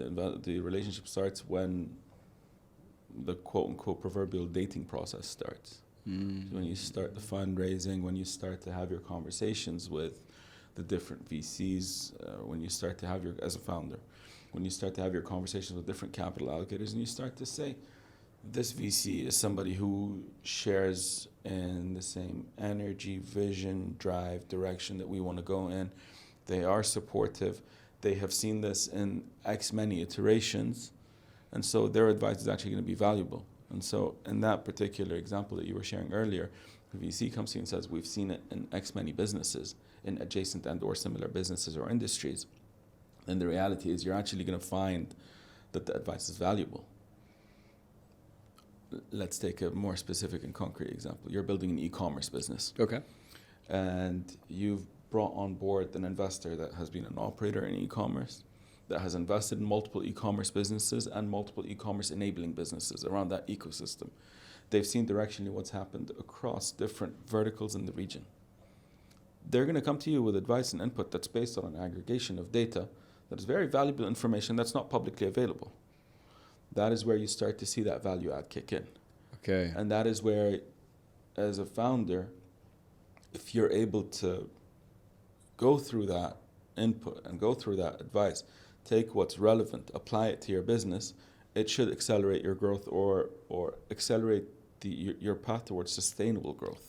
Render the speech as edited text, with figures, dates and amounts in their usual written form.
The relationship starts when the quote-unquote proverbial dating process starts. So when you start the fundraising, when you start to have your conversations with the different VCs, when you start to have as a founder, when you start to have your conversations with different capital allocators, and you start to say, this VC is somebody who shares in the same energy, vision, drive, direction that we want to go in. They are supportive. They have seen this in X many iterations, and so their advice is actually going to be valuable. And so in that particular example that you were sharing earlier, the VC comes to you and says, we've seen it in X many businesses, in adjacent and or similar businesses or industries. And the reality is you're actually going to find that the advice is valuable. Let's take a more specific and concrete example. You're building an e-commerce business. Okay. And you've brought on board an investor that has been an operator in e-commerce, that has invested in multiple e-commerce businesses and multiple e-commerce enabling businesses around that ecosystem. They've seen directionally what's happened across different verticals in the region. They're going to come to you with advice and input that's based on an aggregation of data that is very valuable information that's not publicly available. That is where you start to see that value add kick in. Okay. And that is where, as a founder, if you're able to go through that input and go through that advice, take what's relevant, apply it to your business, it should accelerate your growth or accelerate your path towards sustainable growth.